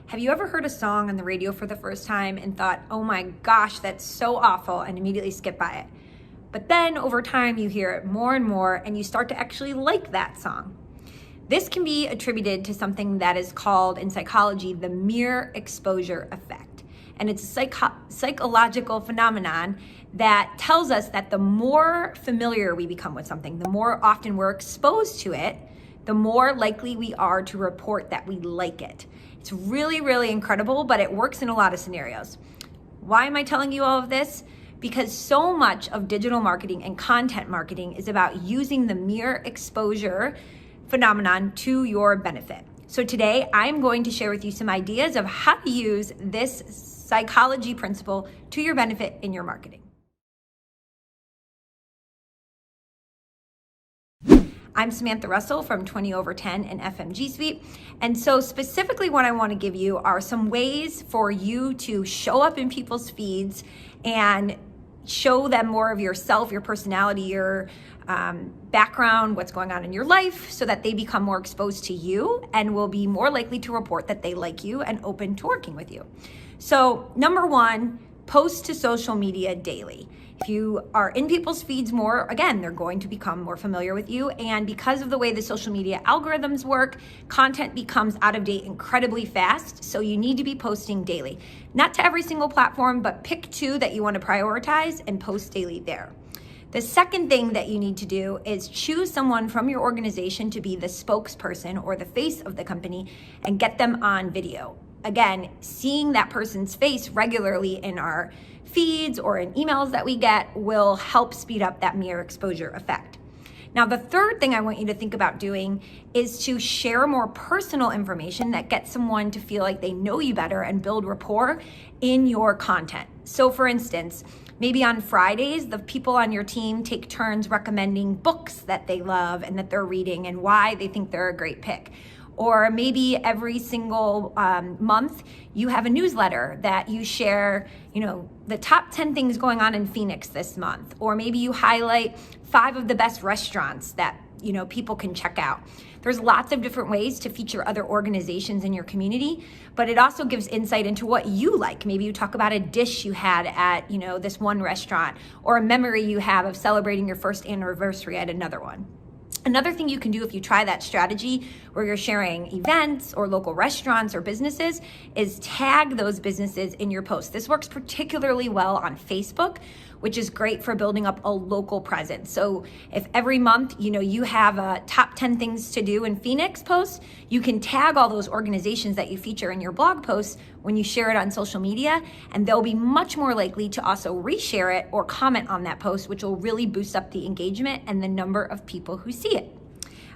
Have you ever heard a song on the radio for the first time and thought, oh my gosh, that's so awful, and immediately skip by it? But then over time you hear it more and more and you start to actually like that song. This can be attributed to something that is called in psychology the mere exposure effect. And it's a psychological phenomenon that tells us that the more familiar we become with something, the more often we're exposed to it, the more likely we are to report that we like it. It's really, really incredible, but it works in a lot of scenarios. Why am I telling you all of this? Because so much of digital marketing and content marketing is about using the mere exposure phenomenon to your benefit. So today I'm going to share with you some ideas of how to use this psychology principle to your benefit in your marketing. I'm Samantha Russell from 20 over 10 and FMG Suite. And so specifically what I want to give you are some ways for you to show up in people's feeds and show them more of yourself, your personality, your background, what's going on in your life, so that they become more exposed to you and will be more likely to report that they like you and open to working with you. So number one, post to social media daily. If you are in people's feeds more, again, they're going to become more familiar with you. And because of the way the social media algorithms work, content becomes out of date incredibly fast. So you need to be posting daily. Not to every single platform, but pick two that you want to prioritize and post daily there. The second thing that you need to do is choose someone from your organization to be the spokesperson or the face of the company and get them on video. Again, seeing that person's face regularly in our feeds or in emails that we get will help speed up that mere exposure effect. Now, the third thing I want you to think about doing is to share more personal information that gets someone to feel like they know you better and build rapport in your content. So for instance, maybe on Fridays, the people on your team take turns recommending books that they love and that they're reading and why they think they're a great pick. Or maybe every single month you have a newsletter that you share, the top 10 things going on in Phoenix this month. Or maybe you highlight 5 of the best restaurants that people can check out. There's lots of different ways to feature other organizations in your community, but it also gives insight into what you like. Maybe you talk about a dish you had at this one restaurant, or a memory you have of celebrating your first anniversary at another one. Another thing you can do if you try that strategy where you're sharing events or local restaurants or businesses is tag those businesses in your post. This works particularly well on Facebook, which is great for building up a local presence. So if every month, you have a top 10 things to do in Phoenix post, you can tag all those organizations that you feature in your blog posts when you share it on social media, and they'll be much more likely to also reshare it or comment on that post, which will really boost up the engagement and the number of people who see it.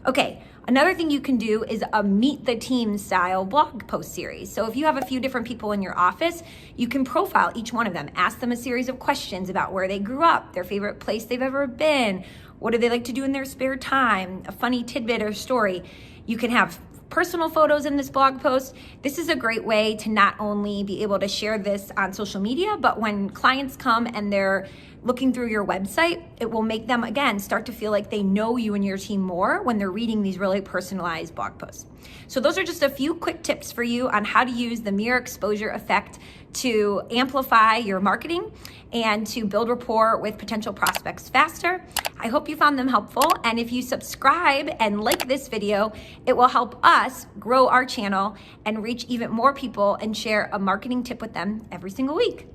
Okay, another thing you can do is a meet the team style blog post series. So if you have a few different people in your office, you can profile each one of them, ask them a series of questions about where they grew up, their favorite place they've ever been, what do they like to do in their spare time, a funny tidbit or story. You can have personal photos in this blog post. This is a great way to not only be able to share this on social media, but when clients come and they're looking through your website, it will make them, again, start to feel like they know you and your team more when they're reading these really personalized blog posts. So those are just a few quick tips for you on how to use the mere exposure effect to amplify your marketing and to build rapport with potential prospects faster. I hope you found them helpful. And if you subscribe and like this video, it will help us grow our channel and reach even more people and share a marketing tip with them every single week.